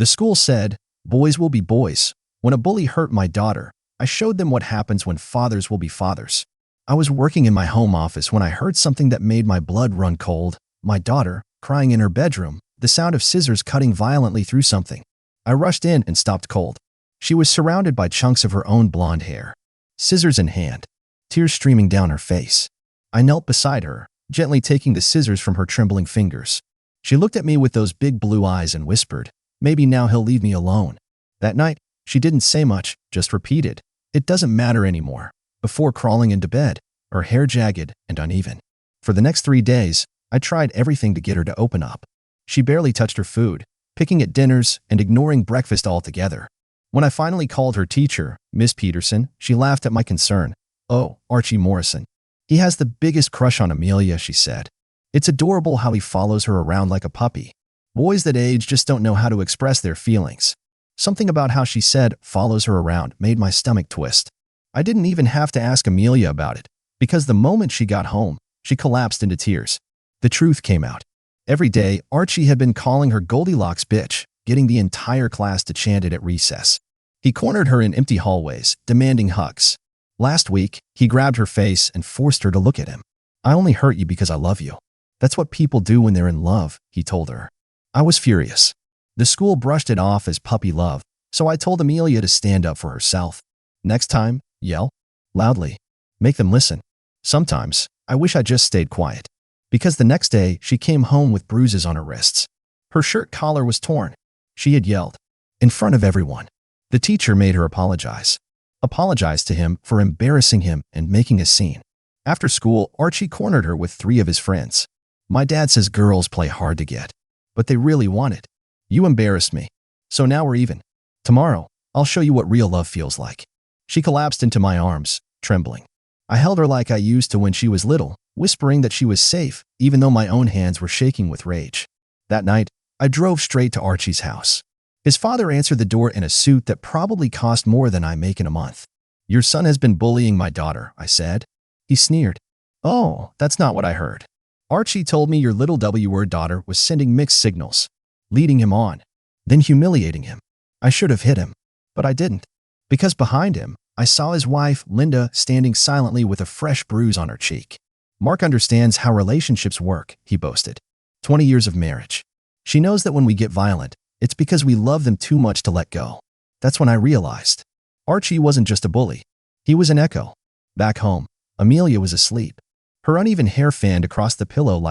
The school said, "Boys will be boys." When a bully hurt my daughter, I showed them what happens when fathers will be fathers. I was working in my home office when I heard something that made my blood run cold. My daughter, crying in her bedroom, the sound of scissors cutting violently through something. I rushed in and stopped cold. She was surrounded by chunks of her own blonde hair, scissors in hand, tears streaming down her face. I knelt beside her, gently taking the scissors from her trembling fingers. She looked at me with those big blue eyes and whispered, "Maybe now he'll leave me alone." That night, she didn't say much, just repeated, "It doesn't matter anymore," before crawling into bed, her hair jagged and uneven. For the next 3 days, I tried everything to get her to open up. She barely touched her food, picking at dinners and ignoring breakfast altogether. When I finally called her teacher, Miss Peterson, she laughed at my concern. "Oh, Archie Morrison. He has the biggest crush on Amelia," she said. "It's adorable how he follows her around like a puppy. Boys that age just don't know how to express their feelings." Something about how she said follows her around made my stomach twist. I didn't even have to ask Amelia about it, because the moment she got home, she collapsed into tears. The truth came out. Every day, Archie had been calling her Goldilocks bitch, getting the entire class to chant it at recess. He cornered her in empty hallways, demanding hugs. Last week, he grabbed her face and forced her to look at him. "I only hurt you because I love you. That's what people do when they're in love," he told her. I was furious. The school brushed it off as puppy love, so I told Amelia to stand up for herself. Next time, yell loudly. Make them listen. Sometimes, I wish I just stayed quiet. Because the next day, she came home with bruises on her wrists. Her shirt collar was torn. She had yelled. In front of everyone. The teacher made her apologize. Apologized to him for embarrassing him and making a scene. After school, Archie cornered her with 3 of his friends. "My dad says girls play hard to get, but they really want it. You embarrassed me. So now we're even. Tomorrow, I'll show you what real love feels like." She collapsed into my arms, trembling. I held her like I used to when she was little, whispering that she was safe, even though my own hands were shaking with rage. That night, I drove straight to Archie's house. His father answered the door in a suit that probably cost more than I make in a month. "Your son has been bullying my daughter," I said. He sneered. "Oh, that's not what I heard. Archie told me your little W-word daughter was sending mixed signals, leading him on, then humiliating him. I should have hit him, but I didn't. Because behind him, I saw his wife, Linda, standing silently with a fresh bruise on her cheek. Mark understands how relationships work," he boasted. 20 years of marriage. She knows that when we get violent, it's because we love them too much to let go. That's when I realized. Archie wasn't just a bully. He was an echo. Back home, Amelia was asleep. Her uneven hair fanned across the pillow like